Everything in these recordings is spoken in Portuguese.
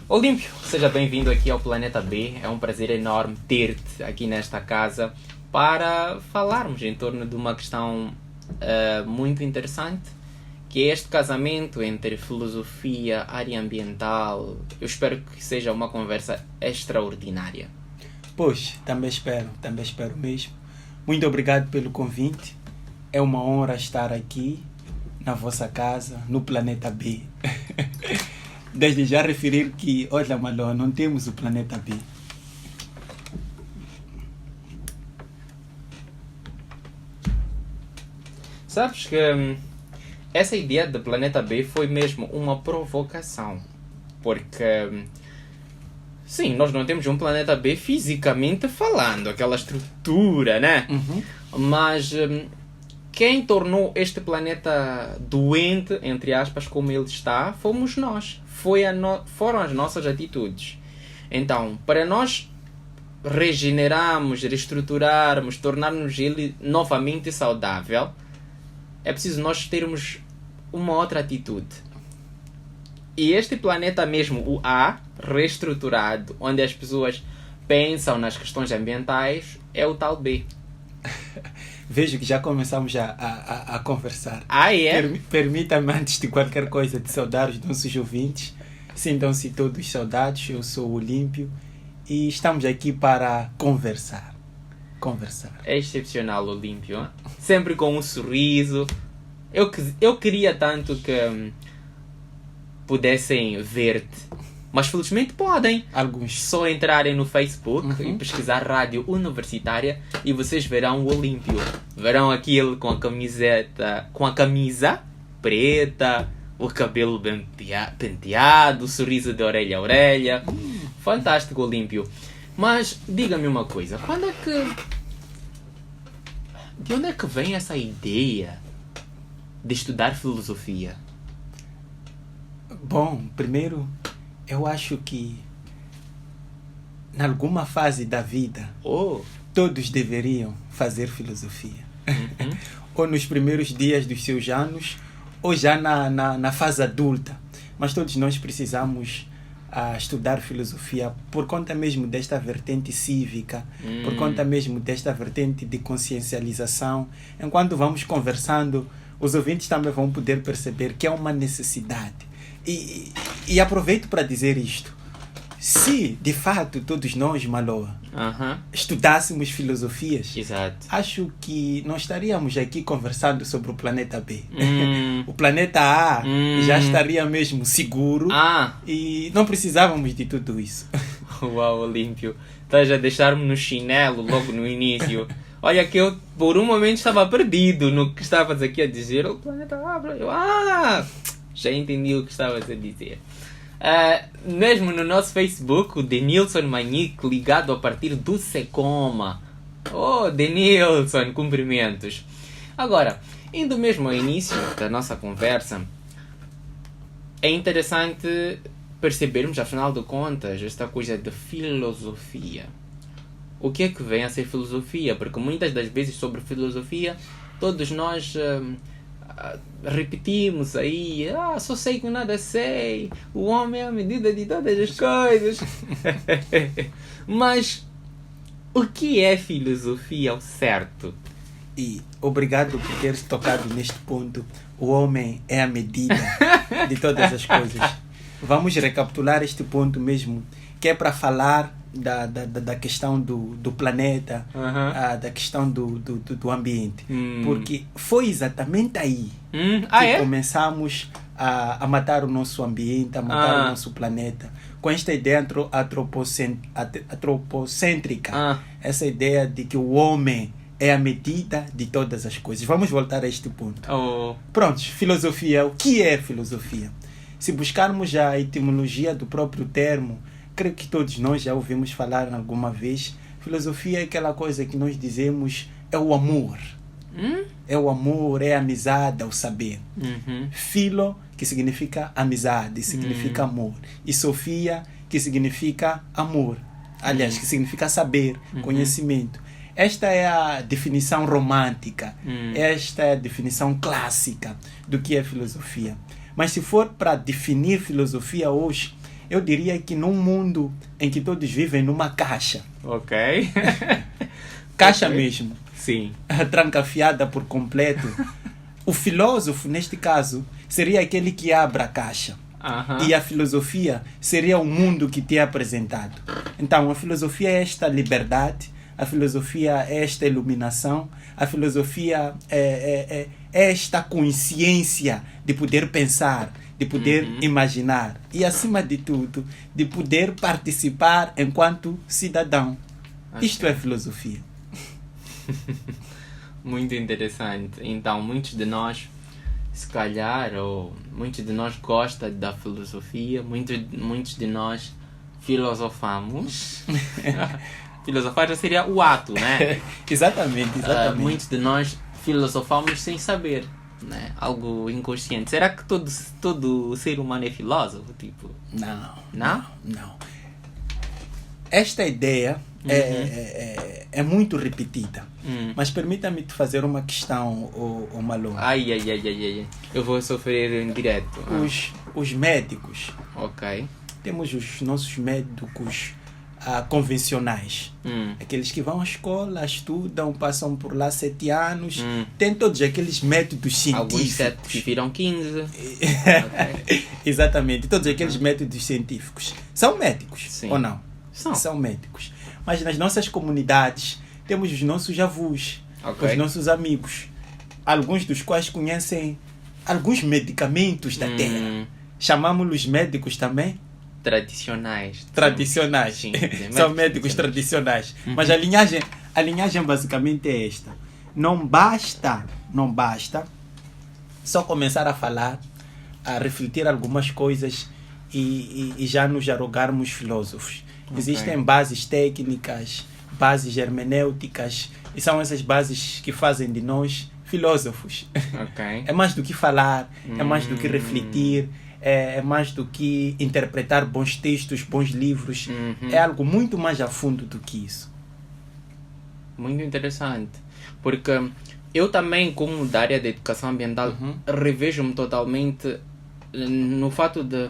Olímpio, seja bem-vindo aqui ao Planeta B. É um prazer enorme ter-te aqui nesta casa para falarmos em torno de uma questão muito interessante, que é este casamento entre filosofia, área ambiental. Eu espero que seja uma conversa extraordinária. Pois, também espero mesmo. Muito obrigado pelo convite. É uma honra estar aqui na vossa casa, no Planeta B. Desde já referir que, olha, Maló, não temos o Planeta B. Sabes que essa ideia de Planeta B foi mesmo uma provocação. Porque, sim, nós não temos um Planeta B fisicamente falando, aquela estrutura, né? Mas quem tornou este planeta doente, entre aspas, como ele está, fomos nós. Foram as nossas atitudes. Então, para nós regenerarmos, reestruturarmos, tornarmos ele novamente saudável, é preciso nós termos uma outra atitude. E este planeta mesmo, o A, reestruturado, onde as pessoas pensam nas questões ambientais, é o tal B. Vejo que já começamos a conversar. É? Permita-me, antes de qualquer coisa, de saudar os nossos ouvintes. Sintam-se todos saudados. Eu sou o Olímpio e estamos aqui para conversar. É excepcional, Olímpio, hein? Sempre com um sorriso. Eu queria tanto que pudessem ver-te, mas felizmente podem. Alguns. Só entrarem no Facebook e pesquisar Rádio Universitária e vocês verão o Olímpio. Verão aquele com a camisa preta, o cabelo bem penteado, o sorriso de orelha a orelha. Fantástico, Olímpio. Mas diga-me uma coisa, de onde é que vem essa ideia de estudar filosofia? Bom, primeiro, eu acho que em alguma fase da vida todos deveriam fazer filosofia. Ou nos primeiros dias dos seus anos, ou já na fase adulta. Mas todos nós precisamos estudar filosofia por conta mesmo desta vertente cívica, por conta mesmo desta vertente de consciencialização. Enquanto vamos conversando, os ouvintes também vão poder perceber que é uma necessidade. E aproveito para dizer isto. Se, de fato, todos nós, Maloa, estudássemos filosofias, exato, acho que não estaríamos aqui conversando sobre o planeta B. O planeta A já estaria mesmo seguro e não precisávamos de tudo isso. Uau, Olímpio. Estás a deixar-me no chinelo logo no início. Olha que eu, por um momento, estava perdido no que estavas aqui a dizer. O planeta A. Já entendi o que estavas a dizer. Mesmo no nosso Facebook, o Denilson Manique, ligado a partir do Secoma. Oh, Denilson, cumprimentos. Agora, indo mesmo ao início da nossa conversa, é interessante percebermos, afinal de contas, esta coisa de filosofia. O que é que vem a ser filosofia? Porque muitas das vezes sobre filosofia, todos nós repetimos aí, só sei que nada sei, o homem é a medida de todas as coisas. Mas o que é filosofia ao certo? E obrigado por teres tocado neste ponto. O homem é a medida de todas as coisas. Vamos recapitular este ponto mesmo, que é para falar da questão do planeta, da questão do ambiente. Porque foi exatamente aí que começamos a matar o nosso ambiente, a matar o nosso planeta, com esta ideia antropocêntrica, essa ideia de que o homem é a medida de todas as coisas. Vamos voltar a este ponto. Pronto, filosofia. O que é filosofia? Se buscarmos a etimologia do próprio termo, creio que todos nós já ouvimos falar alguma vez. Filosofia é aquela coisa que nós dizemos é o amor. É o amor, é a amizade, é o saber. Filo, que significa amizade, significa amor. E Sofia, que significa amor. Aliás, que significa saber, conhecimento. Esta é a definição romântica. Esta é a definição clássica do que é filosofia. Mas se for para definir filosofia hoje, Eu diria que num mundo em que todos vivem numa caixa. Ok. Caixa mesmo. Sim. Trancafiada por completo. O filósofo, neste caso, seria aquele que abre a caixa. E a filosofia seria o mundo que te é apresentado. Então, a filosofia é esta liberdade, a filosofia é esta iluminação, a filosofia é esta consciência de poder pensar, de poder imaginar e, acima de tudo, de poder participar enquanto cidadão. Isto é filosofia. Muito interessante. Então, muitos de nós, se calhar, ou muitos de nós gostam da filosofia, muitos de nós filosofamos. Filosofar já seria o ato, né? Exatamente. Muitos de nós filosofamos sem saber, né? Algo inconsciente. Será que todo ser humano é filósofo? Tipo? Não. Esta ideia é muito repetida. Mas permita-me te fazer uma questão, o Malô. Ai. Eu vou sofrer em direto. Os médicos. Ok. Temos os nossos médicos convencionais. Aqueles que vão à escola, estudam, passam por lá 7 anos. Tem todos aqueles métodos científicos. Alguns 7 que viram 15. Okay. Exatamente. Todos aqueles métodos científicos. São médicos, sim, ou não? São médicos. Mas nas nossas comunidades temos os nossos avós, okay, os nossos amigos, alguns dos quais conhecem alguns medicamentos da terra. Chamamos-los médicos também? Tradicionais. Sim, são médicos tradicionais. Mas a linhagem basicamente é esta. Não basta só começar a falar, a refletir algumas coisas e já nos arrogarmos filósofos. Okay. Existem bases técnicas, bases hermenêuticas, e são essas bases que fazem de nós filósofos. Okay. É mais do que falar, é mais do que refletir, é mais do que interpretar bons textos, bons livros. É algo muito mais a fundo do que isso. Muito interessante. Porque eu também, como da área da educação ambiental, revejo-me totalmente no fato de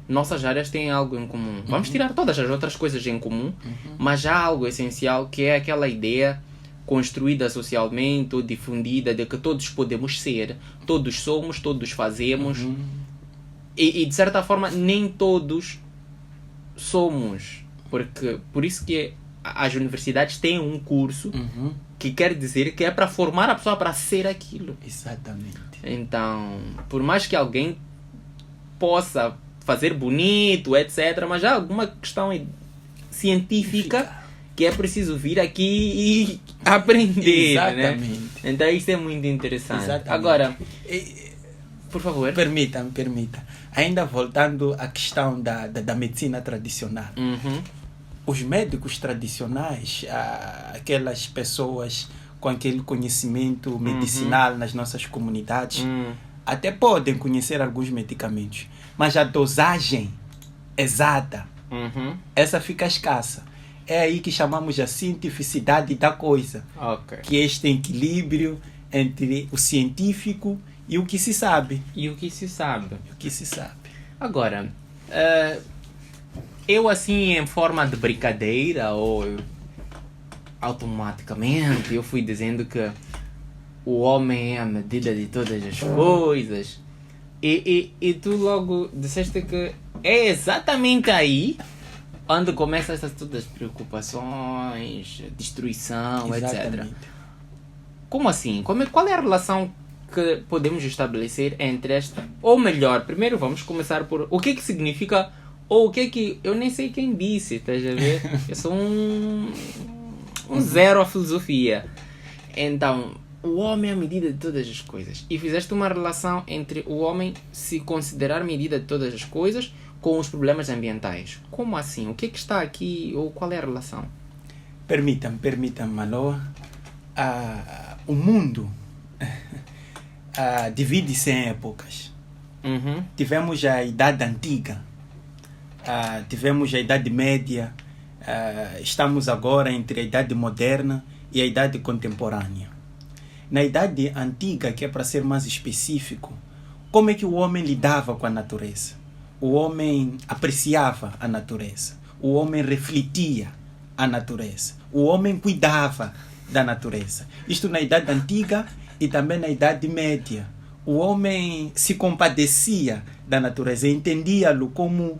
nossas áreas têm algo em comum. Vamos tirar todas as outras coisas em comum, mas há algo essencial, que é aquela ideia construída socialmente ou difundida de que todos podemos ser, todos somos, todos fazemos, e de certa forma nem todos somos, porque por isso que as universidades têm um curso que quer dizer que é para formar a pessoa para ser aquilo. Exatamente. Então, por mais que alguém possa fazer bonito, etc., mas há alguma questão científica que é preciso vir aqui e aprender. Exatamente. Né? Então isso é muito interessante. Exatamente. Agora, por favor. Permita. Ainda voltando à questão da medicina tradicional. Os médicos tradicionais, aquelas pessoas com aquele conhecimento medicinal nas nossas comunidades, até podem conhecer alguns medicamentos, mas a dosagem exata, essa fica escassa. É aí que chamamos a cientificidade da coisa, que é este equilíbrio entre o científico e o que se sabe. Agora, eu assim em forma de brincadeira ou automaticamente eu fui dizendo que o homem é a medida de todas as coisas. E tu logo disseste que é exatamente aí onde começam todas as preocupações, destruição, exatamente, etc. Como assim? Qual é a relação que podemos estabelecer entre esta? Ou melhor, primeiro vamos começar por o que significa, ou o que eu nem sei quem disse, estás a ver? Eu sou um zero à filosofia. Então, o homem é a medida de todas as coisas. E fizeste uma relação entre o homem se considerar medida de todas as coisas com os problemas ambientais. Como assim? O que está aqui? Ou qual é a relação? Permita-me, Malô. O mundo divide-se em épocas. Tivemos a Idade Antiga, tivemos a Idade Média, estamos agora entre a Idade Moderna e a Idade Contemporânea. Na Idade Antiga, que é para ser mais específico, como é que o homem lidava com a natureza? o homem apreciava a natureza, o homem refletia a natureza, o homem cuidava da natureza. Isto na Idade Antiga e também na Idade Média. O homem se compadecia da natureza, entendia-lo como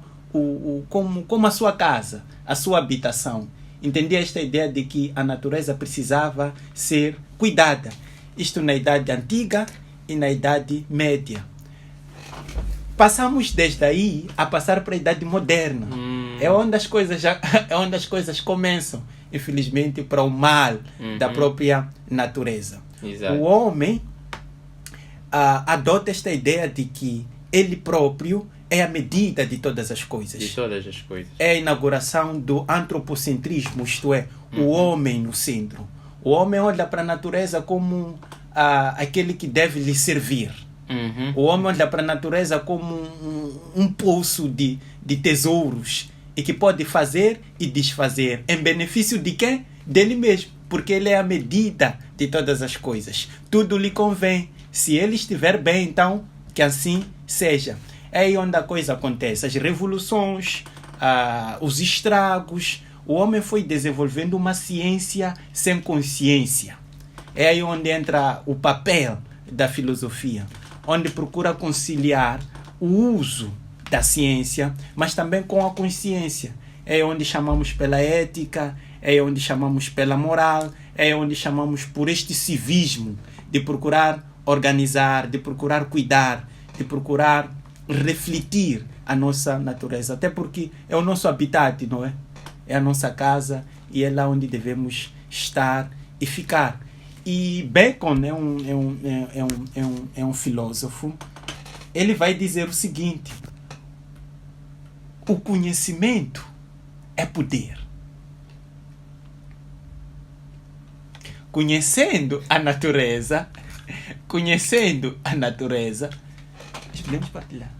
a sua casa, a sua habitação. Entendia esta ideia de que a natureza precisava ser cuidada. Isto na Idade Antiga e na Idade Média. Passamos desde aí a passar para a Idade Moderna. É onde as coisas começam, infelizmente, para o mal da própria natureza. Exato. O homem adota esta ideia de que ele próprio é a medida de todas as coisas. De todas as coisas. É a inauguração do antropocentrismo, isto é, o homem no centro. O homem olha para a natureza como aquele que deve lhe servir. O homem olha para a natureza como um poço de tesouros e que pode fazer e desfazer em benefício de quem? Dele mesmo, porque ele é a medida de todas as coisas. Tudo lhe convém. Se ele estiver bem, então que assim seja. É aí onde a coisa acontece. As revoluções, os estragos. O homem foi desenvolvendo uma ciência sem consciência. É aí onde entra o papel da filosofia, onde procura conciliar o uso da ciência, mas também com a consciência. É onde chamamos pela ética, é onde chamamos pela moral, é onde chamamos por este civismo de procurar organizar, de procurar cuidar, de procurar refletir a nossa natureza. Até porque é o nosso habitat, não é? É a nossa casa e é lá onde devemos estar e ficar. E Bacon é um filósofo. Ele vai dizer o seguinte: o conhecimento é poder. Conhecendo a natureza, podemos partilhar.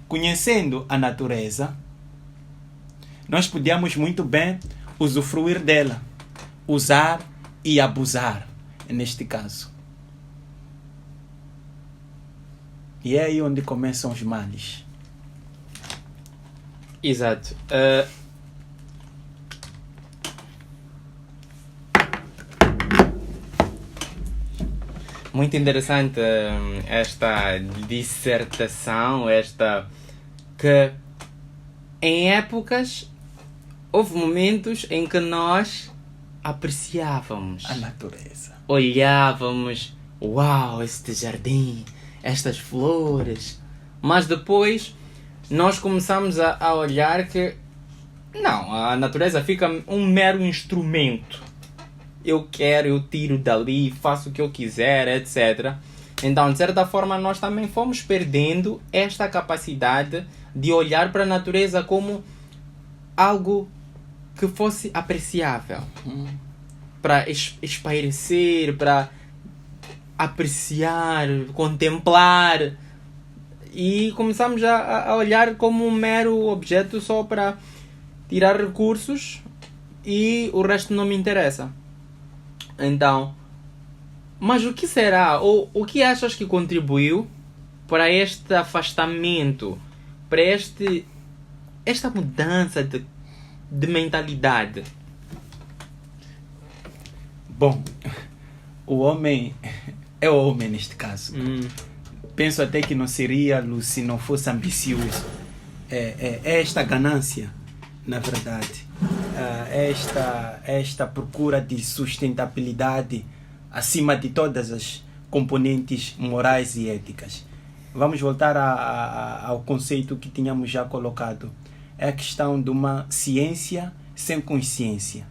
Conhecendo a natureza, nós podíamos muito bem usufruir dela, usar e abusar, neste caso. E é aí onde começam os males. Exato. Muito interessante esta dissertação, que em épocas houve momentos em que nós apreciávamos a natureza. Olhávamos, uau, este jardim, estas flores. Mas depois nós começamos a olhar que não, a natureza fica um mero instrumento. Eu tiro dali, faço o que eu quiser, etc. Então, de certa forma, nós também fomos perdendo esta capacidade de olhar para a natureza como algo que fosse apreciável. Para espairecer, para apreciar, contemplar. E começamos a olhar como um mero objeto só para tirar recursos e o resto não me interessa. Então, mas o que será, ou o que achas que contribuiu para este afastamento, para esta mudança de mentalidade? Bom, o homem é o homem neste caso. Penso até que não seria se não fosse ambicioso. É esta ganância, na verdade. Esta procura de sustentabilidade acima de todas as componentes morais e éticas. Vamos voltar ao conceito que tínhamos já colocado. É a questão de uma ciência sem consciência.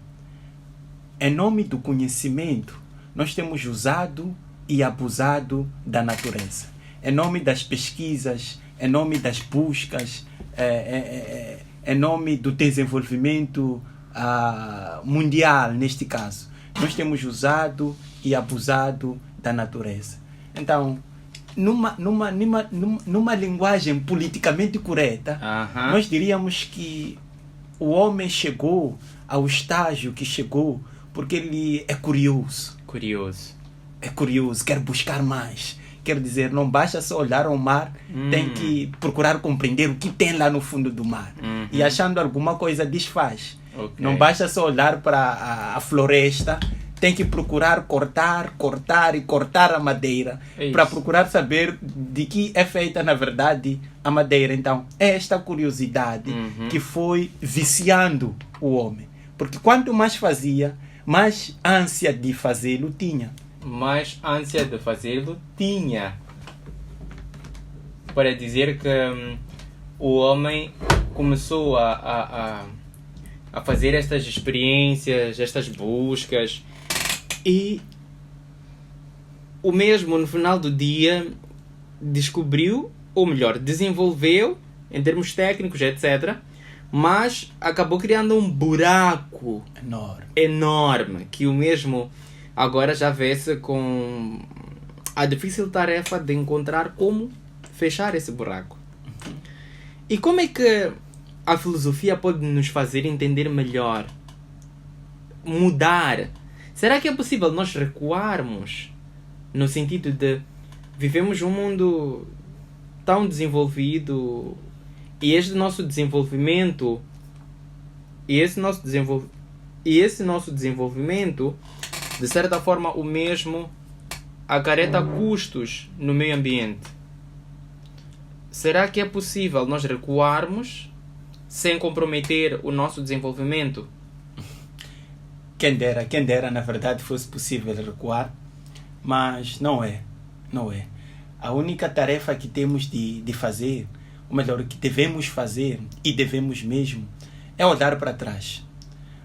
Em nome do conhecimento, nós temos usado e abusado da natureza. Em nome das pesquisas, em nome das buscas, em nome do desenvolvimento mundial, neste caso, nós temos usado e abusado da natureza. Então, numa linguagem politicamente correta, nós diríamos que o homem chegou ao estágio que chegou porque ele é curioso. É curioso, quer buscar mais, Quer dizer, não basta só olhar ao mar, tem que procurar compreender o que tem lá no fundo do mar. E achando alguma coisa, desfaz. Okay. Não basta só olhar para a floresta, tem que procurar cortar a madeira para procurar saber de que é feita, na verdade, a madeira. Então, é esta curiosidade que foi viciando o homem. Porque quanto mais fazia, mais ânsia de fazê-lo tinha. Mais ânsia de fazê-lo tinha. Para dizer que o homem começou a fazer estas experiências, estas buscas, e o mesmo no final do dia descobriu, ou melhor, desenvolveu em termos técnicos, etc., mas acabou criando um buraco enorme que o mesmo agora já vê-se com a difícil tarefa de encontrar como fechar esse buraco. E como é que a filosofia pode nos fazer entender melhor? Mudar? Será que é possível nós recuarmos no sentido de vivemos um mundo tão desenvolvido e esse nosso desenvolvimento de certa forma o mesmo acarreta custos no meio ambiente? Será que é possível nós recuarmos sem comprometer o nosso desenvolvimento? Quem dera, na verdade, fosse possível recuar, mas não é. A única tarefa que temos de fazer, ou melhor, que devemos fazer, e devemos mesmo, é olhar para trás.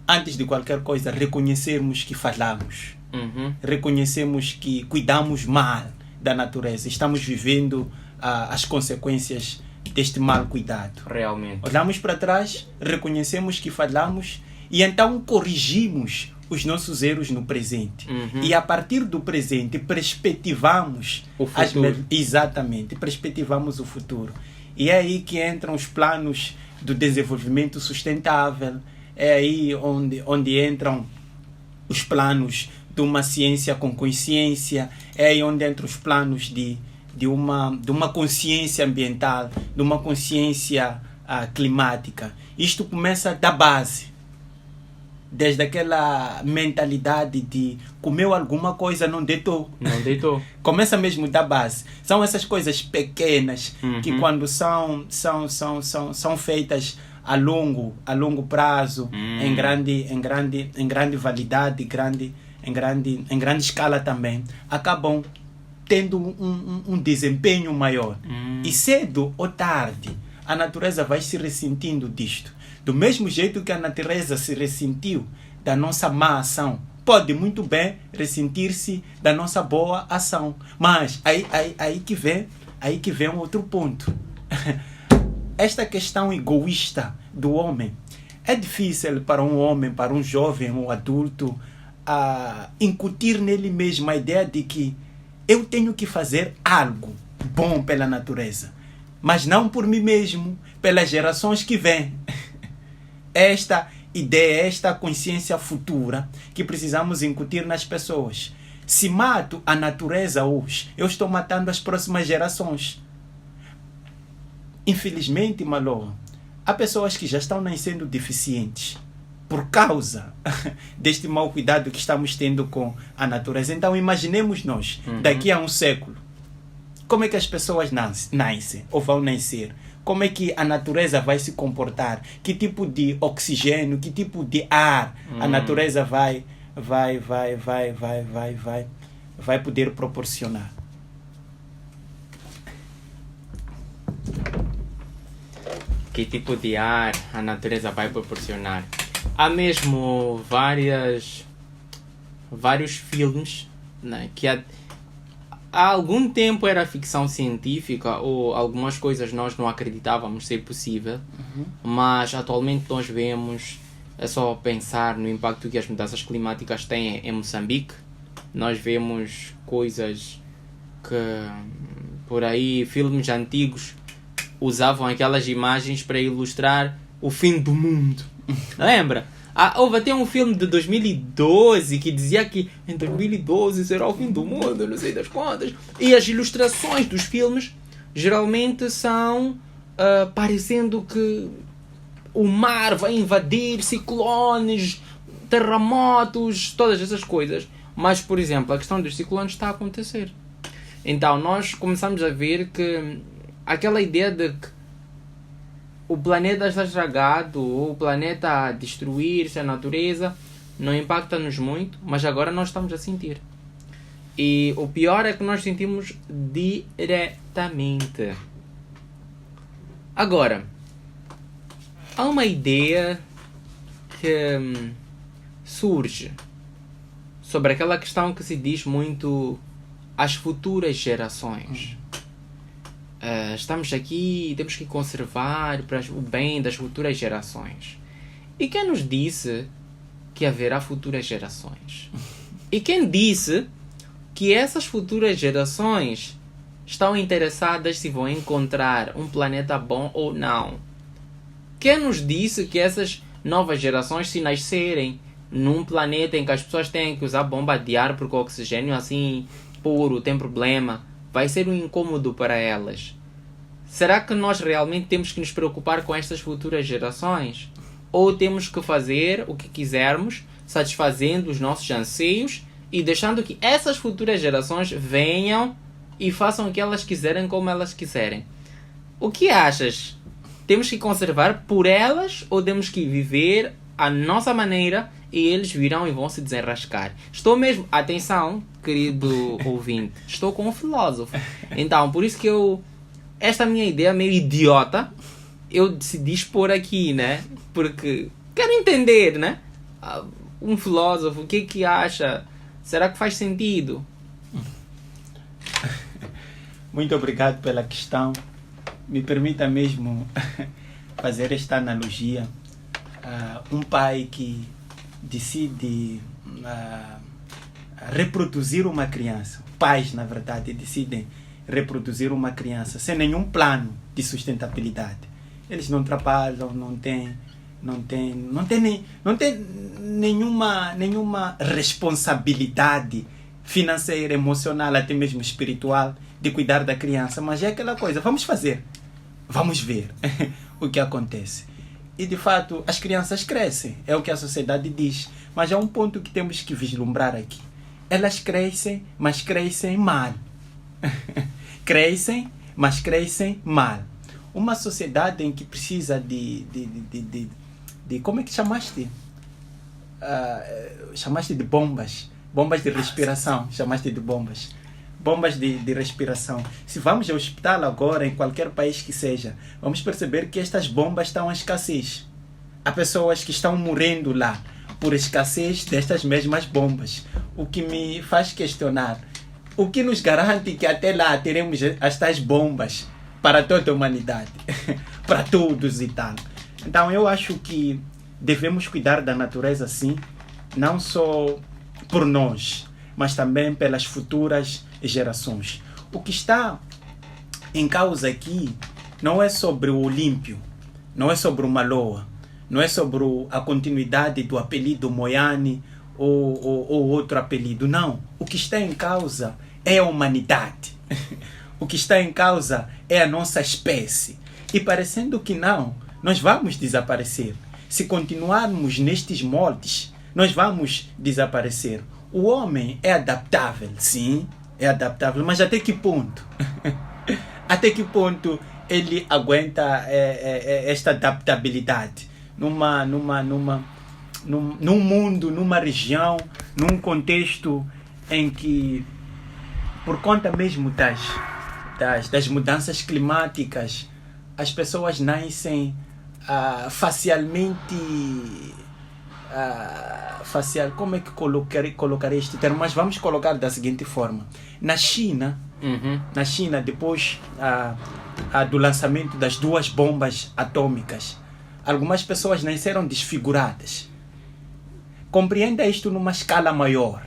Antes de qualquer coisa, reconhecermos que falhamos. Reconhecemos que cuidamos mal da natureza. Estamos vivendo as consequências deste mal cuidado. Realmente. Olhamos para trás, reconhecemos que falhamos e então corrigimos os nossos erros no presente. E a partir do presente perspectivamos o futuro. Exatamente, perspectivamos o futuro. E é aí que entram os planos do desenvolvimento sustentável, é aí onde entram os planos de uma ciência com consciência, é aí onde entram os planos de uma consciência ambiental, de uma consciência climática. Isto começa da base, desde aquela mentalidade de comeu alguma coisa, não deitou. Começa mesmo da base. São essas coisas pequenas que quando são feitas a longo prazo, em grande validade, em grande escala também, acabam tendo um desempenho maior. E cedo ou tarde, a natureza vai se ressentindo disto. Do mesmo jeito que a natureza se ressentiu da nossa má ação, pode muito bem ressentir-se da nossa boa ação. Mas aí que vem um outro ponto. Esta questão egoísta do homem é difícil para um homem, para um jovem, um adulto, incutir nele mesmo a ideia de que eu tenho que fazer algo bom pela natureza, mas não por mim mesmo, pelas gerações que vêm. Esta ideia, esta consciência futura que precisamos incutir nas pessoas. Se mato a natureza hoje, eu estou matando as próximas gerações. Infelizmente, Malô, há pessoas que já estão nascendo deficientes por causa deste mau cuidado que estamos tendo com a natureza. Então, imaginemos nós, daqui a um século, como é que as pessoas nascem ou vão nascer? Como é que a natureza vai se comportar? Que tipo de oxigênio, que tipo de ar a natureza vai poder proporcionar? Que tipo de ar a natureza vai proporcionar? Há mesmo vários filmes, né, que há algum tempo era ficção científica ou algumas coisas nós não acreditávamos ser possível, mas atualmente nós vemos, é só pensar no impacto que as mudanças climáticas têm em Moçambique. Nós vemos coisas que por aí, filmes antigos usavam aquelas imagens para ilustrar o fim do mundo. Lembra? Houve até um filme de 2012 que dizia que em 2012 será o fim do mundo, não sei das quantas. E as ilustrações dos filmes geralmente são parecendo que o mar vai invadir, ciclones, terremotos, todas essas coisas. Mas, por exemplo, a questão dos ciclones está a acontecer. Então, nós começamos a ver que aquela ideia de que o planeta está estragado, o planeta a destruir-se, a natureza, não impacta-nos muito, mas agora nós estamos a sentir. E o pior é que nós sentimos diretamente. Agora, há uma ideia que surge sobre aquela questão que se diz muito às futuras gerações. Estamos aqui e temos que conservar para o bem das futuras gerações. E quem nos disse que haverá futuras gerações? E quem disse que essas futuras gerações estão interessadas se vão encontrar um planeta bom ou não? Quem nos disse que essas novas gerações, se nascerem num planeta em que as pessoas têm que usar bomba de ar porque o oxigênio assim puro tem problema, vai ser um incômodo para elas? Será que nós realmente temos que nos preocupar com estas futuras gerações? Ou temos que fazer o que quisermos, satisfazendo os nossos anseios e deixando que essas futuras gerações venham e façam o que elas quiserem como elas quiserem? O que achas? Temos que conservar por elas ou temos que viver à nossa maneira e eles virão e vão se desenrascar? Estou mesmo... Atenção, querido ouvinte. Estou com um filósofo. Então, por isso que esta minha ideia meio idiota, eu decidi expor aqui, né? Porque quero entender, né? Um filósofo, o que acha? Será que faz sentido? Muito obrigado pela questão. Me permita mesmo fazer esta analogia. Um pai que decide reproduzir uma criança. Pais, na verdade, decidem reproduzir uma criança sem nenhum plano de sustentabilidade. Eles não trabalham, não têm nenhuma responsabilidade financeira, emocional, até mesmo espiritual, de cuidar da criança. Mas é aquela coisa, vamos fazer, vamos ver o que acontece. E de fato, as crianças crescem, é o que a sociedade diz. Mas há um ponto que temos que vislumbrar aqui. Elas crescem, mas crescem mal. Crescem, mas crescem mal. Uma sociedade em que precisa de como é que chamaste? Chamaste de bombas. Bombas de respiração. Chamaste de bombas. Bombas de respiração. Se vamos ao hospital agora, em qualquer país que seja, vamos perceber que estas bombas estão em escassez. Há pessoas que estão morrendo lá por escassez destas mesmas bombas. O que me faz questionar, o que nos garante que até lá teremos estas bombas para toda a humanidade, para todos e tal. Então eu acho que devemos cuidar da natureza sim, não só por nós, mas também pelas futuras gerações. O que está em causa aqui não é sobre o Olímpio, não é sobre o Maloa, não é sobre a continuidade do apelido Moiane ou outro apelido, não. O que está em causa é a humanidade. O que está em causa é a nossa espécie. E parecendo que não, nós vamos desaparecer. Se continuarmos nestes moldes, nós vamos desaparecer. O homem é adaptável, sim, é adaptável, mas até que ponto? Até que ponto ele aguenta esta adaptabilidade? Num mundo, numa região, num contexto em que, por conta mesmo das mudanças climáticas, as pessoas nascem facialmente... como é que colocar este termo? Mas vamos colocar da seguinte forma. Na China, depois do lançamento das 2 bombas atômicas, algumas pessoas nasceram desfiguradas. Compreenda isto numa escala maior,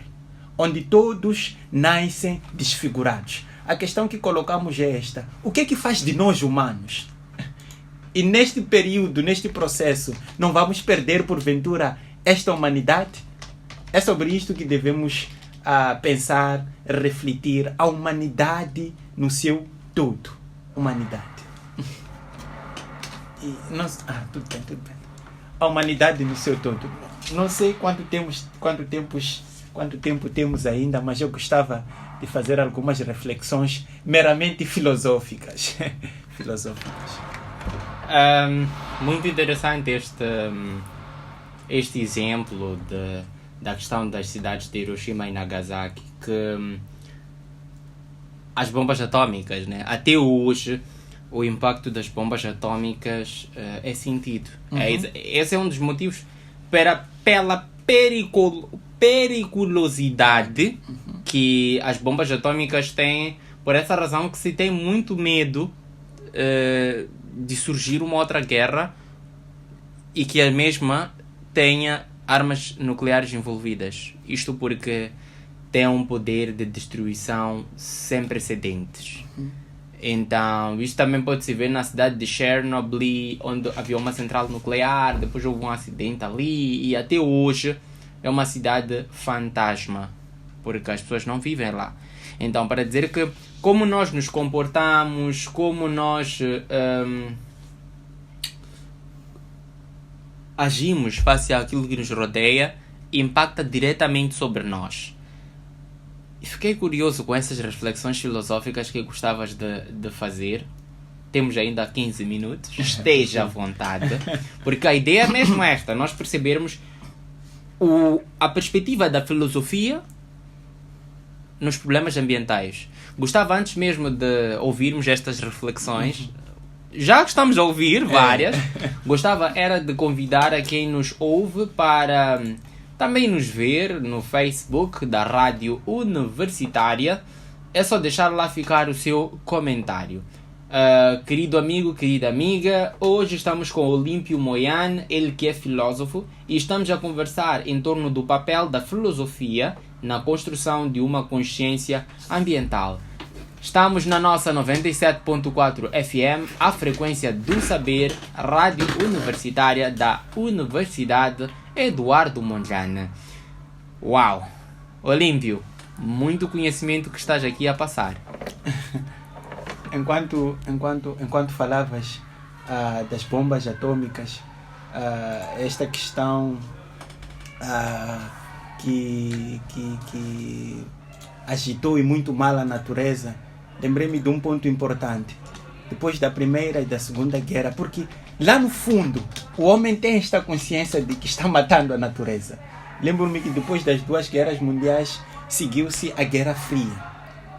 onde todos nascem desfigurados. A questão que colocamos é esta: o que é que faz de nós humanos? E neste período, neste processo, não vamos perder, porventura, esta humanidade? É sobre isto que devemos pensar, refletir. A humanidade no seu todo. Humanidade. E nós, tudo bem. A humanidade no seu todo. Não sei quanto tempo temos ainda, mas eu gostava de fazer algumas reflexões meramente filosóficas. Muito interessante este exemplo da questão das cidades de Hiroshima e Nagasaki, que as bombas atômicas, né? Até hoje o impacto das bombas atômicas é sentido. Esse é um dos motivos pela periculosidade que as bombas atômicas têm. Por essa razão que se tem muito medo de surgir uma outra guerra e que a mesma tenha armas nucleares envolvidas. Isto porque tem um poder de destruição sem precedentes. Então, isto também pode-se ver na cidade de Chernobyl, onde havia uma central nuclear, depois houve um acidente ali, e até hoje é uma cidade fantasma, porque as pessoas não vivem lá. Então, para dizer que como nós nos comportamos, como nós agimos face àquilo que nos rodeia, impacta diretamente sobre nós. E fiquei curioso com essas reflexões filosóficas que gostavas de fazer. Temos ainda 15 minutos. Esteja à vontade. Porque a ideia é mesmo esta. Nós percebermos a perspectiva da filosofia nos problemas ambientais. Gostava antes mesmo de ouvirmos estas reflexões. Já que estamos a ouvir várias, gostava era de convidar a quem nos ouve para também nos ver no Facebook da Rádio Universitária. É só deixar lá ficar o seu comentário. Querido amigo, querida amiga, hoje estamos com Olímpio Moian, ele que é filósofo, e estamos a conversar em torno do papel da filosofia na construção de uma consciência ambiental. Estamos na nossa 97.4 FM, a frequência do saber, Rádio Universitária da Universidade Eduardo Mondlane. Uau! Olímpio, muito conhecimento que estás aqui a passar. Enquanto falavas das bombas atômicas, esta questão que agitou e muito mal a natureza, lembrei-me de um ponto importante. Depois da Primeira e da Segunda Guerra, porque lá no fundo o homem tem esta consciência de que está matando a natureza. Lembro-me que depois das duas guerras mundiais seguiu-se a Guerra Fria.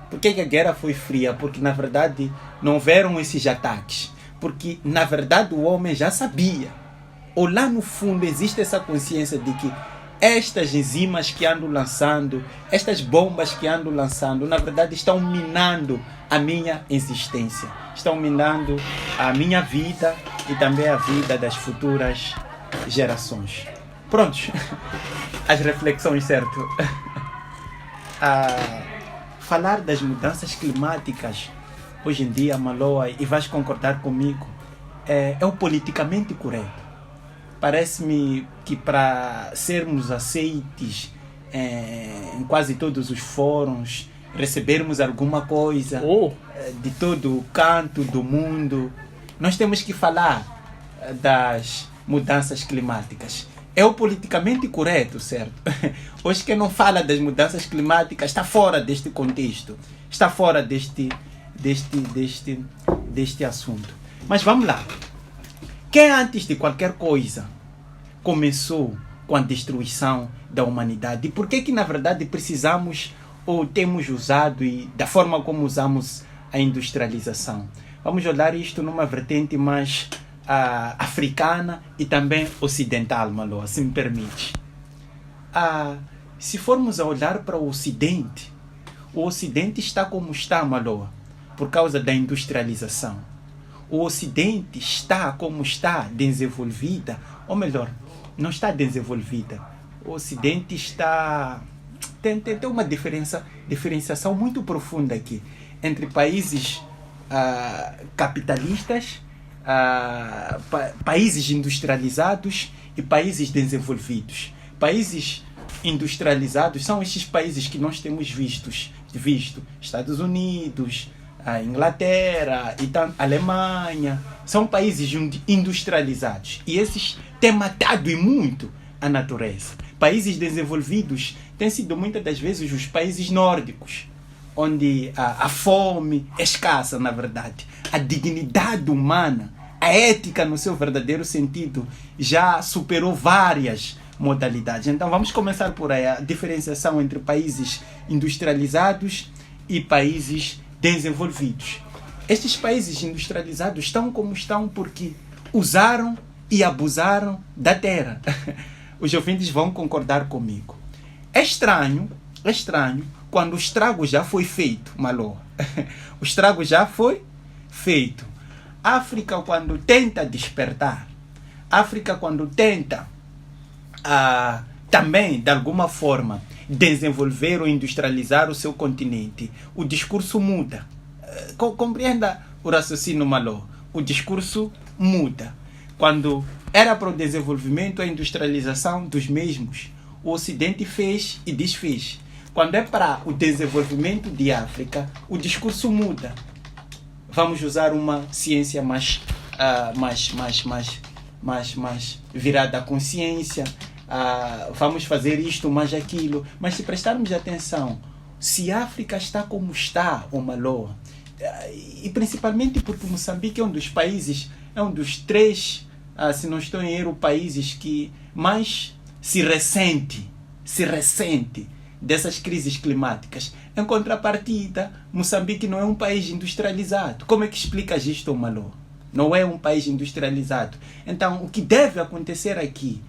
Por que a guerra foi fria? Porque na verdade não houveram esses ataques. Porque na verdade o homem já sabia, ou lá no fundo existe essa consciência de que estas enzimas que ando lançando, estas bombas que ando lançando, na verdade estão minando a minha existência. Estão minando a minha vida e também a vida das futuras gerações. Prontos. As reflexões, certo? Falar das mudanças climáticas hoje em dia, Maloa, e vais concordar comigo, é o politicamente correto. Parece-me que para sermos aceites em quase todos os fóruns, recebermos alguma coisa de todo o canto do mundo, nós temos que falar das mudanças climáticas. É o politicamente correto, certo? Hoje quem não fala das mudanças climáticas está fora deste contexto, está fora deste assunto. Mas vamos lá. Quem antes de qualquer coisa começou com a destruição da humanidade? E por que na verdade precisamos ou temos usado e da forma como usamos a industrialização? Vamos olhar isto numa vertente mais africana e também ocidental, Maloa, se me permite. Se formos a olhar para o Ocidente está como está, Maloa, por causa da industrialização. O Ocidente está como está, desenvolvida, ou melhor, não está desenvolvida. O Ocidente está... Tem uma diferenciação muito profunda aqui entre países capitalistas países industrializados e países desenvolvidos. Países industrializados são estes países que nós temos visto Estados Unidos, a Inglaterra, Alemanha, são países industrializados e esses têm matado e muito a natureza. Países desenvolvidos têm sido muitas das vezes os países nórdicos, onde a fome é escassa, na verdade. A dignidade humana, a ética no seu verdadeiro sentido, já superou várias modalidades. Então vamos começar por aí, a diferenciação entre países industrializados e países desenvolvidos. Estes países industrializados estão como estão porque usaram e abusaram da terra. Os ouvintes vão concordar comigo. É estranho quando o estrago já foi feito, Malô. O estrago já foi feito. África, quando tenta despertar, África, quando tenta também, de alguma forma, desenvolver ou industrializar o seu continente, o discurso muda. Compreenda o raciocínio, Malô. O discurso muda. Quando era para o desenvolvimento e a industrialização dos mesmos, o Ocidente fez e desfez. Quando é para o desenvolvimento de África, o discurso muda. Vamos usar uma ciência mais virada à consciência. Vamos fazer isto, mais aquilo. Mas se prestarmos atenção, se a África está como está, o Malô, e principalmente porque Moçambique é um dos países, é um dos 3, se não estou em erro, países que mais se ressente dessas crises climáticas. Em contrapartida, Moçambique não é um país industrializado. Como é que explicas isto, Malô? Não é um país industrializado. Então, o que deve acontecer aqui?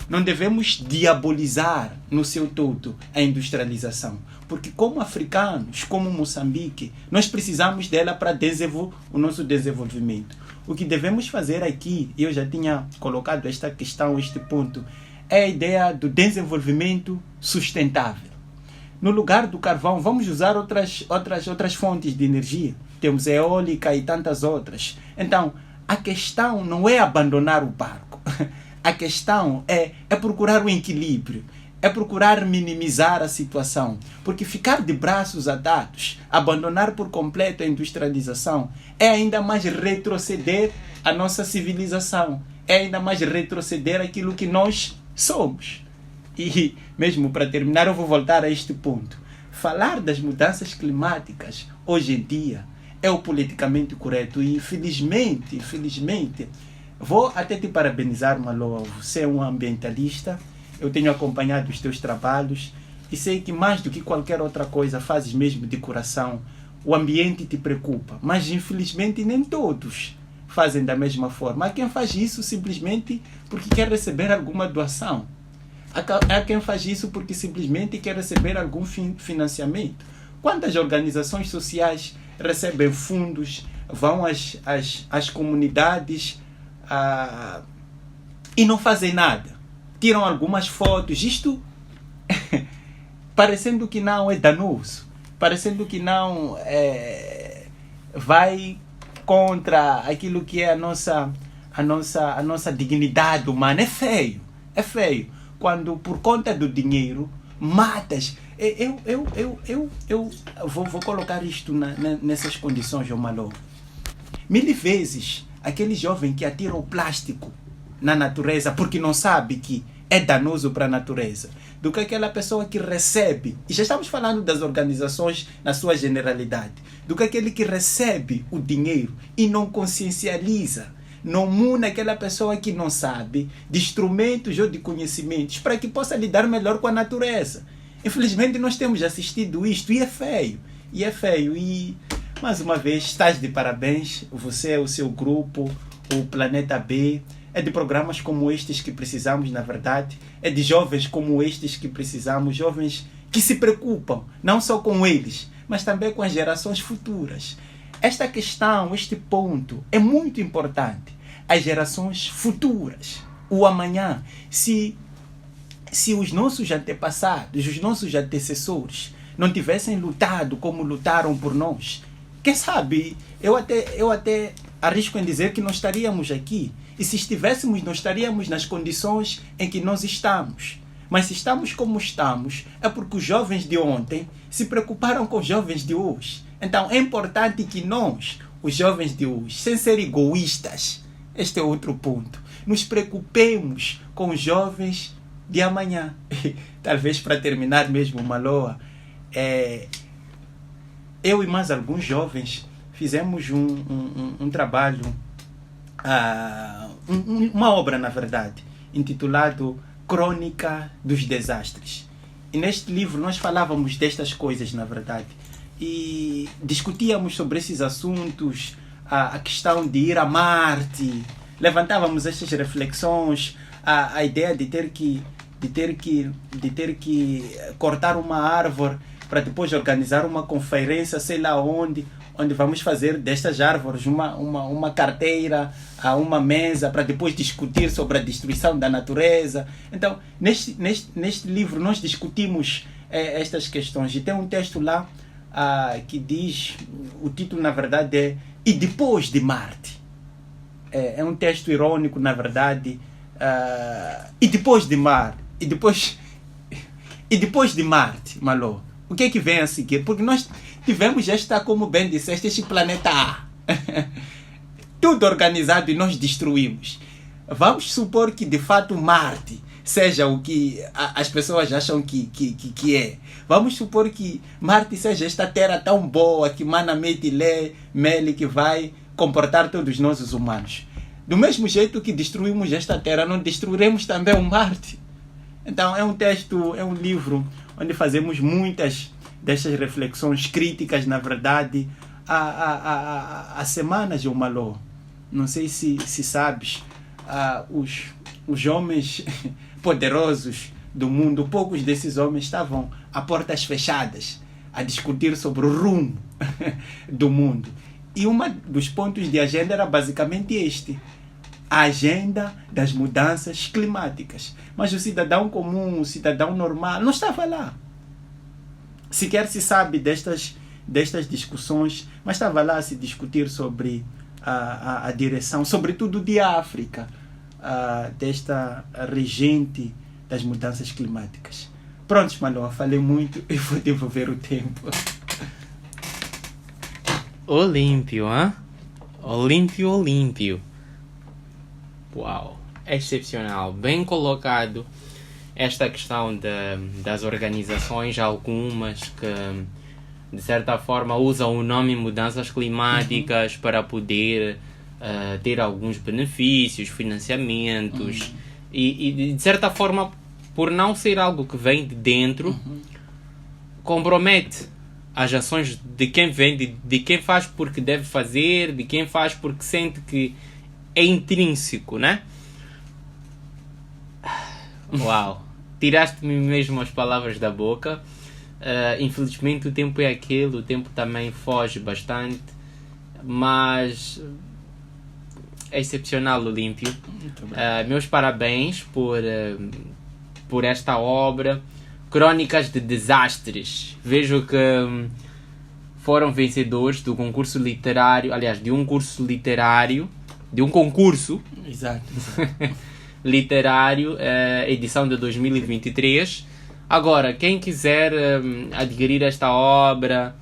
Não devemos diabolizar no seu todo a industrialização. Porque como africanos, como Moçambique, nós precisamos dela para o nosso desenvolvimento. O que devemos fazer aqui, eu já tinha colocado esta questão, este ponto, é a ideia do desenvolvimento sustentável. No lugar do carvão, vamos usar outras fontes de energia. Temos eólica e tantas outras. Então, a questão não é abandonar o barco. A questão é procurar o equilíbrio. É procurar minimizar a situação. Porque ficar de braços atados, abandonar por completo a industrialização, é ainda mais retroceder a nossa civilização. É ainda mais retroceder aquilo que nós somos. E mesmo para terminar, eu vou voltar a este ponto. Falar das mudanças climáticas hoje em dia é o politicamente correto e infelizmente, vou até te parabenizar, Malô. Você é um ambientalista, eu tenho acompanhado os teus trabalhos e sei que mais do que qualquer outra coisa fazes mesmo de coração. O ambiente te preocupa, mas infelizmente nem todos fazem da mesma forma. Há quem faz isso simplesmente porque quer receber alguma doação. Há quem faz isso porque simplesmente quer receber algum financiamento. Quantas organizações sociais recebem fundos, vão às comunidades e não fazem nada? Tiram algumas fotos, isto parecendo que não é danoso, parecendo que não vai contra aquilo que é a nossa dignidade humana. É feio. Quando por conta do dinheiro matas. Eu vou colocar isto nessas condições, João Malô. 1000 vezes aquele jovem que atira o plástico na natureza porque não sabe que é danoso para a natureza, do que aquela pessoa que recebe, e já estamos falando das organizações na sua generalidade, do que aquele que recebe o dinheiro e não consciencializa, não muna aquela pessoa que não sabe de instrumentos ou de conhecimentos para que possa lidar melhor com a natureza. Infelizmente nós temos assistido isto e é feio. E mais uma vez estás de parabéns, você, o seu grupo, o Planeta B. É de programas como estes que precisamos, na verdade. É de jovens como estes que precisamos, jovens que se preocupam não só com eles, mas também com as gerações futuras. Esta questão, este ponto é muito importante. As gerações futuras, o amanhã, se os nossos antepassados, os nossos antecessores não tivessem lutado como lutaram por nós, quem sabe, eu até arrisco em dizer que não estaríamos aqui. E se estivéssemos, não estaríamos nas condições em que nós estamos. Mas se estamos como estamos, é porque os jovens de ontem se preocuparam com os jovens de hoje. Então é importante que nós, os jovens de hoje, sem ser egoístas, este é outro ponto, nos preocupemos com os jovens de amanhã. Talvez para terminar mesmo, Maloa, eu e mais alguns jovens fizemos um trabalho, uma obra, na verdade, intitulado Crônica dos Desastres. E neste livro nós falávamos destas coisas, na verdade, e discutíamos sobre esses assuntos, a questão de ir a Marte, levantávamos estas reflexões, a ideia de ter que cortar uma árvore para depois organizar uma conferência, sei lá onde vamos fazer destas árvores uma carteira, uma mesa, para depois discutir sobre a destruição da natureza. Então, neste livro nós discutimos estas questões. E tem um texto lá que diz, o título na verdade é E Depois de Marte. É um texto irônico, na verdade. E depois de Marte? E depois de Marte, Malô? O que é que vem a seguir? Porque nós tivemos como bem disseste, este planeta A. Tudo organizado e nós destruímos. Vamos supor que de fato Marte seja o que as pessoas acham que é. Vamos supor que Marte seja esta terra tão boa que manamente mele que vai comportar todos nós os humanos. Do mesmo jeito que destruímos esta terra, não destruiremos também o Marte. Então é um texto, é um livro onde fazemos muitas destas reflexões críticas, na verdade, há semanas, Malô. Não sei se sabes, os homens poderosos do mundo, poucos desses homens estavam a portas fechadas a discutir sobre o rumo do mundo. E um dos pontos de agenda era basicamente este: a agenda das mudanças climáticas. Mas o cidadão comum, o cidadão normal, não estava lá. Sequer se sabe destas discussões, mas estava lá a se discutir sobre a direção, sobretudo de África, desta regente das mudanças climáticas. Pronto, Manoa, falei muito e vou devolver o tempo. Olímpio, hein? Olímpio. Uau, excepcional, bem colocado esta questão das organizações, algumas que de certa forma usam o nome mudanças climáticas para poder ter alguns benefícios, financiamentos e de certa forma, por não ser algo que vem de dentro, compromete as ações de quem vem, de quem faz porque deve fazer, de quem faz porque sente que é intrínseco, né? Uau! Tiraste-me mesmo as palavras da boca. Infelizmente o tempo é aquele, o tempo também foge bastante, mas é excepcional, Olímpio. Meus parabéns por esta obra. Crônicas de Desastres. Vejo que foram vencedores do concurso literário, aliás, de um concurso Exato. literário, edição de 2023. Agora, quem quiser adquirir esta obra,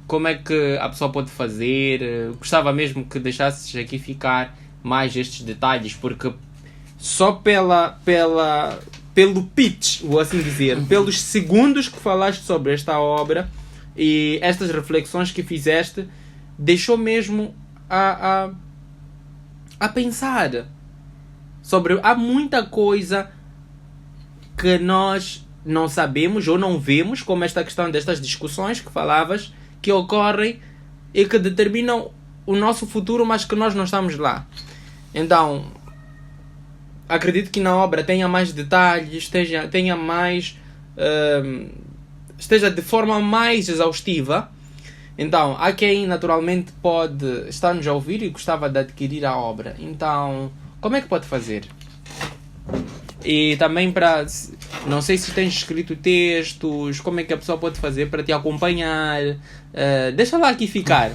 como é que a pessoa pode fazer? Gostava mesmo que deixasses aqui ficar mais estes detalhes, porque só pelo pitch, vou assim dizer, pelos segundos que falaste sobre esta obra e estas reflexões que fizeste, deixou mesmo a pensar sobre... Há muita coisa que nós não sabemos ou não vemos, como esta questão destas discussões que falavas, que ocorrem e que determinam o nosso futuro, mas que nós não estamos lá. Então, acredito que na obra tenha mais detalhes, tenha mais... esteja de forma mais exaustiva. Então, há quem naturalmente pode estar-nos a ouvir e gostava de adquirir a obra. Então, como é que pode fazer? E também para... Não sei se tens escrito textos, como é que a pessoa pode fazer para te acompanhar. Deixa lá aqui ficar.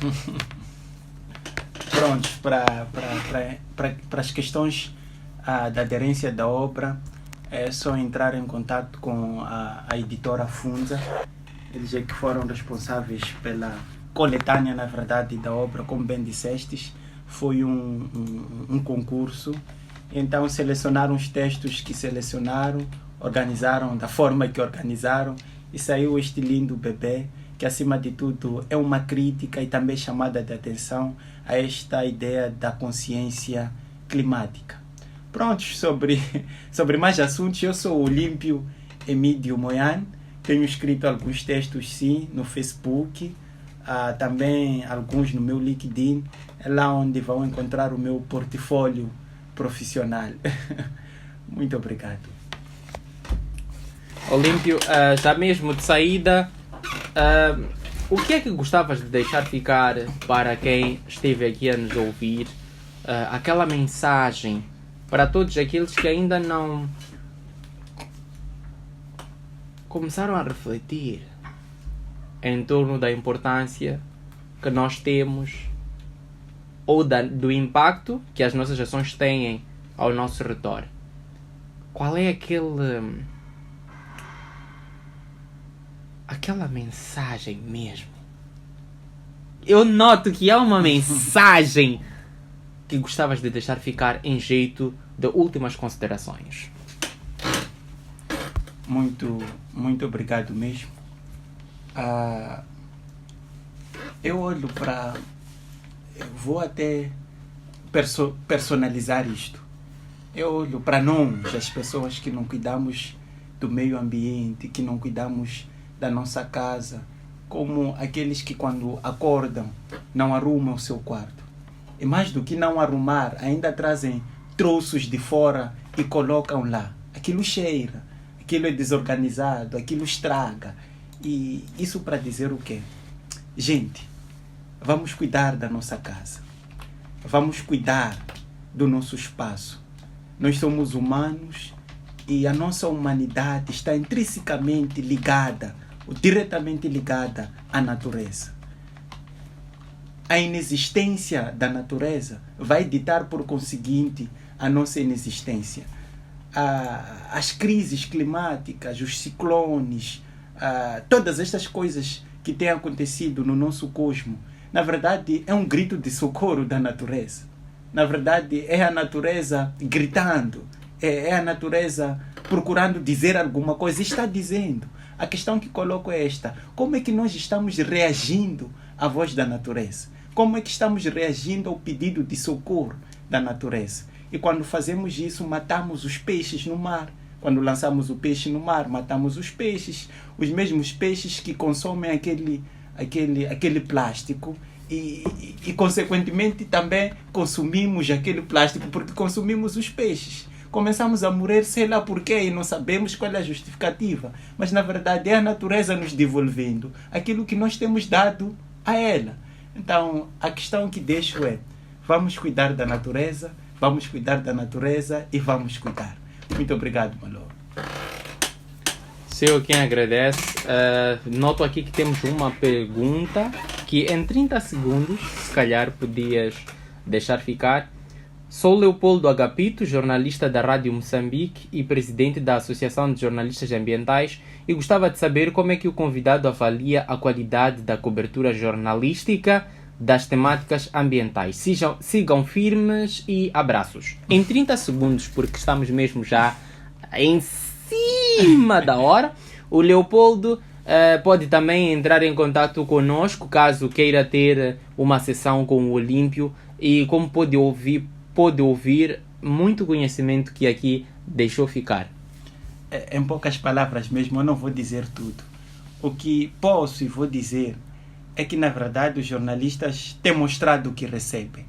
prontos para as questões da aderência da obra. É só entrar em contato com a editora Funza. Eles é que foram responsáveis pela coletânea, na verdade, da obra, como bem dissestes. Foi um concurso. Então selecionaram os textos que selecionaram, organizaram da forma que organizaram e saiu este lindo bebê, que acima de tudo é uma crítica e também chamada de atenção a esta ideia da consciência climática. Prontos, sobre mais assuntos, eu sou o Olímpio Emídio Moian, tenho escrito alguns textos sim no Facebook, também alguns no meu LinkedIn, é lá onde vão encontrar o meu portfólio profissional. Muito obrigado. Olímpio, já mesmo de saída, o que é que gostavas de deixar ficar para quem esteve aqui a nos ouvir? Aquela mensagem para todos aqueles que ainda não começaram a refletir em torno da importância que nós temos ou do impacto que as nossas ações têm ao nosso redor. Qual é aquela mensagem mesmo? Eu noto que há uma mensagem que gostavas de deixar ficar em jeito de últimas considerações. Muito obrigado mesmo. Eu olho para... Vou até personalizar isto. Eu olho para nós, as pessoas que não cuidamos do meio ambiente, que não cuidamos da nossa casa, como aqueles que quando acordam não arrumam o seu quarto. E mais do que não arrumar, ainda trazem troços de fora e colocam lá. Aquilo cheira, aquilo é desorganizado, aquilo estraga. E isso para dizer o quê? Gente, vamos cuidar da nossa casa. Vamos cuidar do nosso espaço. Nós somos humanos e a nossa humanidade está intrinsecamente ligada, ou diretamente ligada à natureza. A inexistência da natureza vai ditar, por conseguinte, a nossa inexistência. As crises climáticas, os ciclones, todas estas coisas que têm acontecido no nosso cosmos, na verdade, é um grito de socorro da natureza. Na verdade, é a natureza gritando, é a natureza procurando dizer alguma coisa. Está dizendo. A questão que coloco é esta: como é que nós estamos reagindo à voz da natureza? Como é que estamos reagindo ao pedido de socorro da natureza? E quando fazemos isso, matamos os peixes no mar. Quando lançamos o peixe no mar, matamos os peixes, os mesmos peixes que consomem aquele plástico e consequentemente também consumimos aquele plástico porque consumimos os peixes. Começamos a morrer, sei lá porquê, e não sabemos qual é a justificativa. Mas na verdade é a natureza nos devolvendo aquilo que nós temos dado a ela. Então a questão que deixo é: vamos cuidar da natureza, vamos cuidar da natureza e vamos cuidar. Muito obrigado, Maloro. Sou eu quem agradece. Noto aqui que temos uma pergunta que em 30 segundos, se calhar podias deixar ficar. Sou Leopoldo Agapito, jornalista da Rádio Moçambique e presidente da Associação de Jornalistas Ambientais, e gostava de saber como é que o convidado avalia a qualidade da cobertura jornalística das temáticas ambientais. Sigam firmes e abraços. Em 30 segundos, porque estamos mesmo já em cima da hora, o Leopoldo pode também entrar em contato conosco caso queira ter uma sessão com o Olímpio, e como pode ouvir muito conhecimento que aqui deixou ficar. Em poucas palavras mesmo, eu não vou dizer tudo. O que posso e vou dizer é que, na verdade, os jornalistas têm mostrado o que recebem.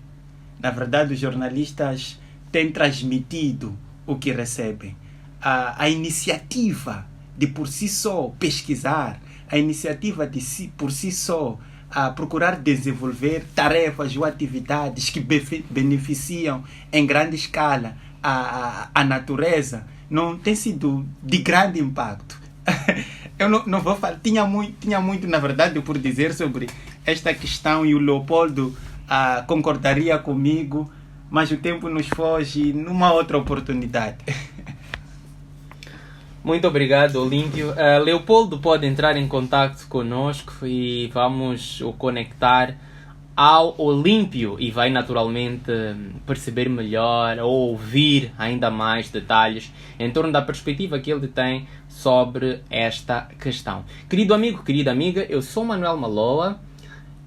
Na verdade, os jornalistas têm transmitido o que recebem. A iniciativa de, por si só, pesquisar, a iniciativa de, por si só, a procurar desenvolver tarefas ou atividades que beneficiam em grande escala a natureza, não tem sido de grande impacto. Eu não vou falar, tinha muito, na verdade, por dizer sobre esta questão, e o Leopoldo concordaria comigo, mas o tempo nos foge numa outra oportunidade. Muito obrigado, Olímpio. Leopoldo pode entrar em contato conosco e vamos o conectar ao Olímpio e vai naturalmente perceber melhor ou ouvir ainda mais detalhes em torno da perspectiva que ele tem sobre esta questão. Querido amigo, querida amiga, eu sou Manuel Maloa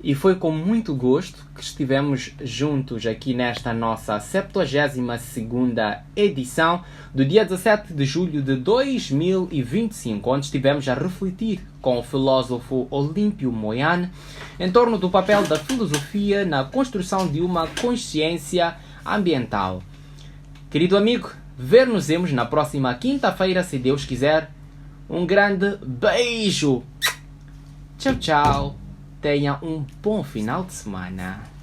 e foi com muito gosto que estivemos juntos aqui nesta nossa 72ª edição do dia 17 de julho de 2025, onde estivemos a refletir com o filósofo Olímpio Moiane em torno do papel da filosofia na construção de uma consciência ambiental. Querido amigo, ver-nos-emos na próxima quinta-feira, se Deus quiser. Um grande beijo! Tchau, tchau! Tenha um bom final de semana.